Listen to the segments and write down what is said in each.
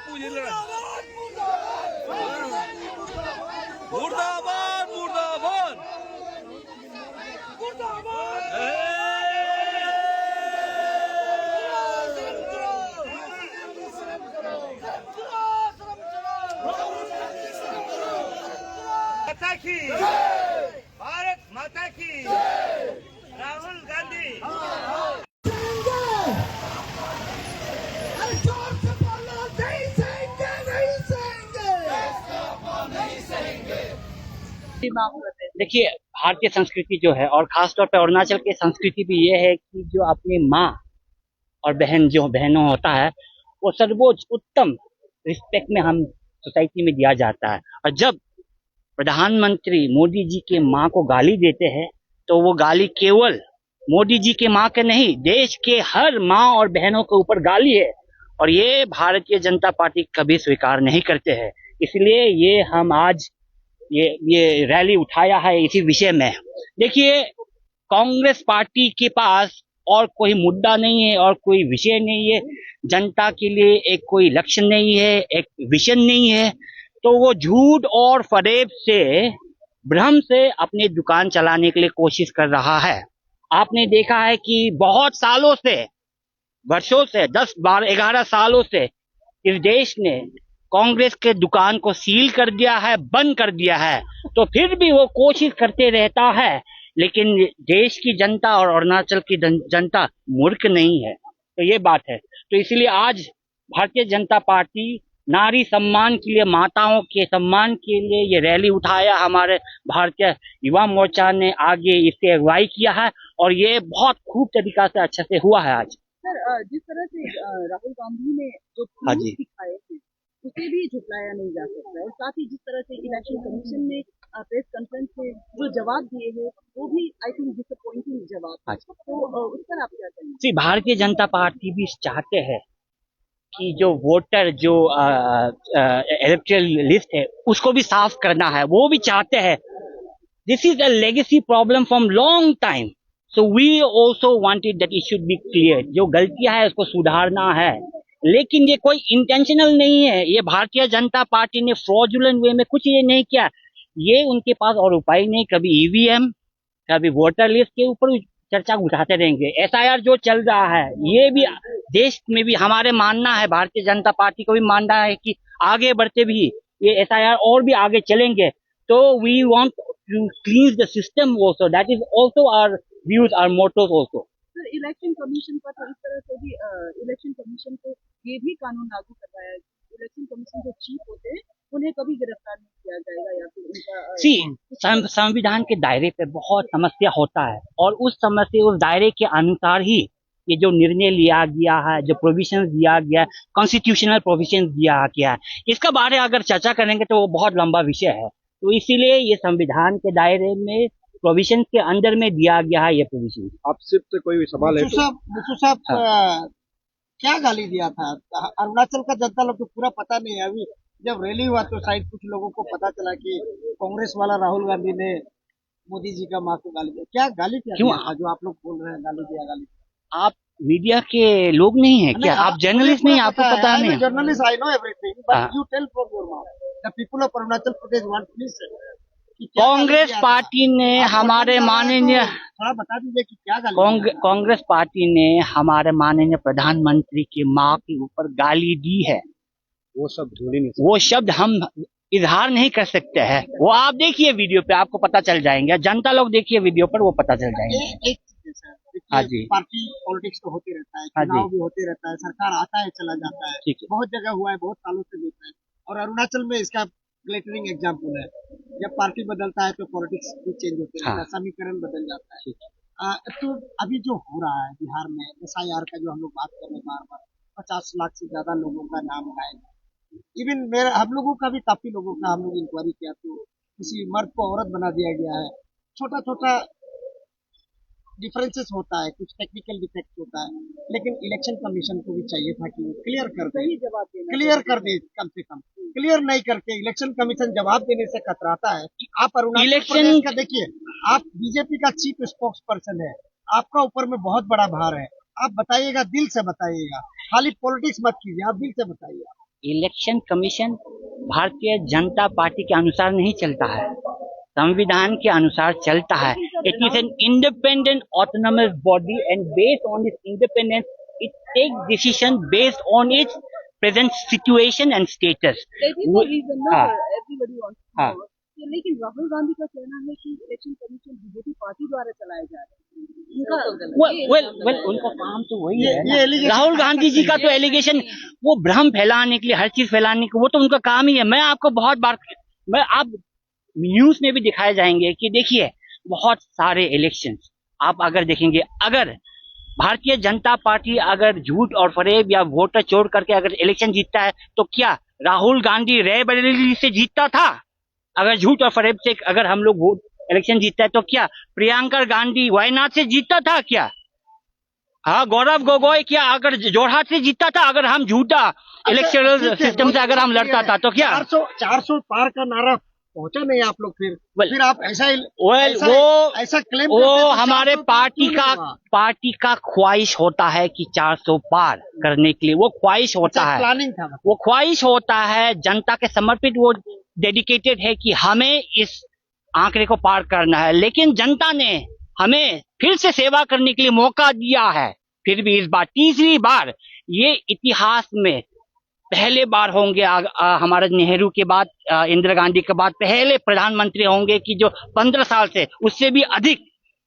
मुर्दाबाद मुर्दाबाद माता की भारत माता की राहुल गांधी देखिए, भारतीय संस्कृति जो है और खासतौर पे अरुणाचल की संस्कृति भी ये है कि जो अपनी माँ और बहन जो बहनों होता है वो सर्वोच्च उत्तम रिस्पेक्ट में हम सोसाइटी में दिया जाता है। और जब प्रधानमंत्री मोदी जी के माँ को गाली देते हैं तो वो गाली केवल मोदी जी के माँ के नहीं, देश के हर माँ और बहनों के ऊपर गाली है और ये भारतीय जनता पार्टी कभी स्वीकार नहीं करते हैं। इसलिए ये हम आज ये रैली उठाया है इसी विषय में। देखिए, कांग्रेस पार्टी के पास और कोई मुद्दा नहीं है और कोई विषय नहीं है, जनता के लिए एक कोई लक्ष्य नहीं है, एक विजन नहीं है, तो वो झूठ और फरेब से भ्रम से अपनी दुकान चलाने के लिए कोशिश कर रहा है। आपने देखा है कि बहुत सालों से, वर्षों से, 10, 12, 11 सालों से इस देश ने कांग्रेस के दुकान को सील कर दिया है, बंद कर दिया है, तो फिर भी वो कोशिश करते रहता है। लेकिन देश की जनता और अरुणाचल की जनता मूर्ख नहीं है, तो ये बात है। तो इसलिए आज भारतीय जनता पार्टी नारी सम्मान के लिए, माताओं के सम्मान के लिए ये रैली उठाया। हमारे भारतीय युवा मोर्चा ने आगे इससे अगुवाई किया है और ये बहुत खूब तरीका से अच्छे से हुआ है आज। सर, जिस तरह से राहुल गांधी ने जो हाँ प्रूफ जी, दिखाए थे उसे भी झुटलाया नहीं जा सकता और साथ ही जिस तरह से इलेक्शन कमीशन ने प्रेस कॉन्फ्रेंस में जो जवाब दिए हैं वो भी आई थिंक डिसअपॉइंटिंग जवाब हाँ है। जी। तो उस पर आप क्या कहेंगे? जी, भारतीय जनता पार्टी भी चाहते हैं कि जो वोटर जो इलेक्टोरल लिस्ट है उसको भी साफ करना है, वो भी चाहते हैं। This is a legacy problem from long time, so we also wanted that it should be clear. जो गलतियां है उसको सुधारना है, लेकिन ये कोई इंटेंशनल नहीं है। ये भारतीय जनता पार्टी ने फ्रॉडुलेंट वे में कुछ ये नहीं किया। ये उनके पास और उपाय नहीं, कभी ईवीएम, कभी वोटर लिस्ट के ऊपर चर्चा उठाते रहेंगे। एसआईआर जो चल रहा है ये भी देश में भी हमारे मानना है, भारतीय जनता पार्टी को भी मानना है कि आगे बढ़ते भी ये एसआईआर और भी आगे चलेंगे। तो we want to clean the system also, that is also our views, our mottos also. Sir, election commission पर तो इस तरह से भी इलेक्शन कमीशन को ये भी कानून लागू करवाया है। इलेक्शन कमीशन जो चीफ होते हैं उन्हें कभी गिरफ्तार नहीं किया जाएगा या फिर उनका सी संविधान के दायरे पे बहुत समस्या होता है और उस समस्या, उस दायरे के अनुसार ही ये जो निर्णय लिया गया है, जो प्रोविजन दिया गया है, कॉन्स्टिट्यूशनल प्रोविजन दिया गया है, इसका बारे अगर चर्चा करेंगे तो वो बहुत लंबा विषय है। तो इसीलिए ये संविधान के दायरे में प्रोविजन के अंदर में दिया गया है ये प्रोविजन। आपसे तो कोई सवाल है? मुसू साहब क्या गाली दिया था? अरुणाचल का जनता लोग को पूरा पता नहीं है। अभी जब रैली हुआ तो शायद कुछ लोगों को पता चला कि कांग्रेस वाला राहुल गांधी ने मोदी जी का माँ को गाली दिया। क्या गाली क्या क्यों? दिया था जो आप लोग बोल रहे हैं गाली दिया? आप मीडिया के लोग नहीं है क्या? आप जर्नलिस्ट नहीं, आपको पता नहीं? Journalist, I know everything, but you tell from your mouth the people of Arunachal Pradesh want please. Congress party ने हमारे माननीय, थोड़ा बता दीजिए कि क्या गाली? कांग्रेस पार्टी ने हमारे माननीय प्रधानमंत्री की माँ के ऊपर गाली दी है। वो सब ढूंढ नहीं वो शब्द हम इजहार नहीं कर सकते हैं। वो आप देखिए वीडियो पे, आपको पता चल जाएंगे। जनता लोग देखिए वीडियो पर, वो पता चल जाएंगे। एक चीज है सर, हाँ जी, पार्टी पॉलिटिक्स तो होते रहता है, हाँ चुनाव जी, भी होते रहता है, सरकार आता है चला जाता है, ठीक है। बहुत जगह हुआ है, बहुत सालों से देख रहे हैं और अरुणाचल में इसका ग्लेटरिंग एग्जाम्पल है। जब पार्टी बदलता है तो पॉलिटिक्स भी चेंज होते रहता है, समीकरण बदल जाता है। तो अभी जो हो रहा है बिहार में एसआईआर का, जो हम लोग बात कर रहे हैं बार बार, 50 लाख से ज्यादा लोगों का नाम गायब है। इवन हम लोगों का भी, काफी लोगों का हम लोग इंक्वायरी किया तो किसी मर्द को औरत बना दिया गया है। छोटा छोटा डिफरेंसेस होता है, कुछ टेक्निकल डिफेक्ट होता है, लेकिन इलेक्शन कमीशन को भी चाहिए था कि वो क्लियर कर दे, जवाब देना क्लियर कर दे। कम से कम क्लियर नहीं करके इलेक्शन कमीशन जवाब देने से कतराता है कि आप अरुणाचल प्रदेश का देखिए, आप बीजेपी का चीफ स्पोक्स पर्सन है, आपका ऊपर में बहुत बड़ा भार है। आप बताइएगा, दिल से बताइएगा, खाली पॉलिटिक्स मत कीजिए, आप दिल से बताइए। Election commission Bharatiya Janata party के अनुसार नहीं चलता है, संविधान के अनुसार चलता है। It is an independent autonomous body and based on its independence it take decision based on its present situation and status. हाँ। हाँ। लेकिन राहुल गांधी का कहना है कि इलेक्शन कमीशन बीजेपी पार्टी द्वारा चलाया जा रहा है। उनका काम तो वही है। राहुल गांधी जी का तो एलिगेशन वो भ्रम फैलाने के लिए, हर चीज फैलाने के, वो तो उनका काम ही है। मैं आपको बहुत बार, आप न्यूज में भी दिखाए जाएंगे कि देखिए बहुत सारे इलेक्शंस आप अगर देखेंगे, अगर भारतीय जनता पार्टी अगर झूठ और फरेब या वोटर चोर करके अगर इलेक्शन जीतता है तो क्या राहुल गांधी रायबरेली से जीतता था? अगर झूठ और फरेब से अगर हम लोग वोट इलेक्शन जीतता है तो क्या प्रियंका गांधी वायनाड से जीतता था क्या? हाँ, गौरव गोगोई क्या अगर जोरहाट से जीतता था? अगर हम झूठा इलेक्शनल सिस्टम से अगर हम लड़ता था तो क्या 400 पार का नारा पहुंचा नहीं आप लोग? फिर आप ऐसा ऐसा क्लेम वो हमारे पार्टी का ख्वाहिश होता है कि 400 पार करने के लिए वो ख्वाहिश होता है, प्लानिंग था, वो ख्वाहिश होता है, जनता के समर्पित वो डेडिकेटेड है कि हमें इस आंकड़े को पार करना है। लेकिन जनता ने हमें फिर से सेवा करने के लिए मौका दिया है। फिर भी इस बार तीसरी बार ये इतिहास में पहले बार होंगे, हमारे नेहरू के बाद, इंदिरा गांधी के बाद पहले प्रधानमंत्री होंगे कि जो 15 साल से उससे भी अधिक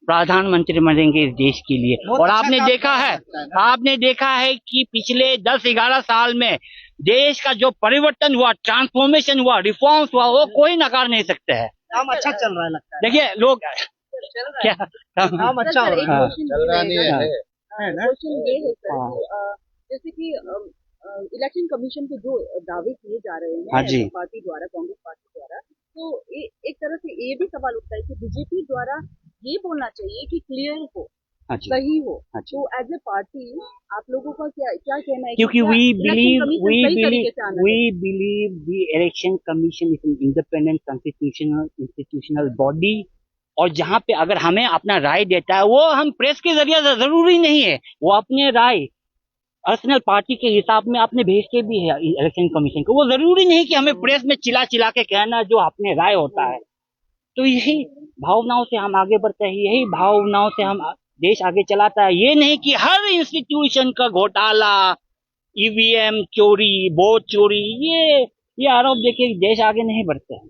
प्रधानमंत्री बनेंगे इस देश के लिए। और आपने देखा है कि पिछले 10-11 साल में देश का जो परिवर्तन हुआ, ट्रांसफॉर्मेशन हुआ, रिफॉर्म्स हुआ, वो कोई नकार नहीं सकते हैं। काम अच्छा चल रहा है लगता है। देखिए लोग क्या काम अच्छा हो रहा है। चल रहा नहीं है। जैसे कि इलेक्शन कमीशन के जो दावे किए जा रहे हैं पार्टी द्वारा, कांग्रेस पार्टी द्वारा, तो एक तरह से ये भी सवाल उठता है कि बीजेपी द्वारा ये बोलना चाहिए कि क्लियर हो, सही हो। तो एज ए पार्टी आप लोगों का क्या कहना है? क्योंकि we believe the election commission is an independent constitutional body, और जहाँ पे अगर हमें अपना राय देता है वो हम प्रेस के जरिए जरूरी नहीं है, वो अपने राय पर्सनल पार्टी के हिसाब में आपने भेजते भी है इलेक्शन कमीशन को। वो जरूरी नहीं कि हमें प्रेस में चिल्ला के कहना जो अपने राय होता है। तो यही भावनाओं से हम आगे बढ़ते हैं, यही भावनाओं से हम देश आगे चलाता है। ये नहीं कि हर इंस्टीट्यूशन का घोटाला, ईवीएम चोरी, वोट चोरी, ये आरोप देके देश आगे नहीं बढ़ते हैं।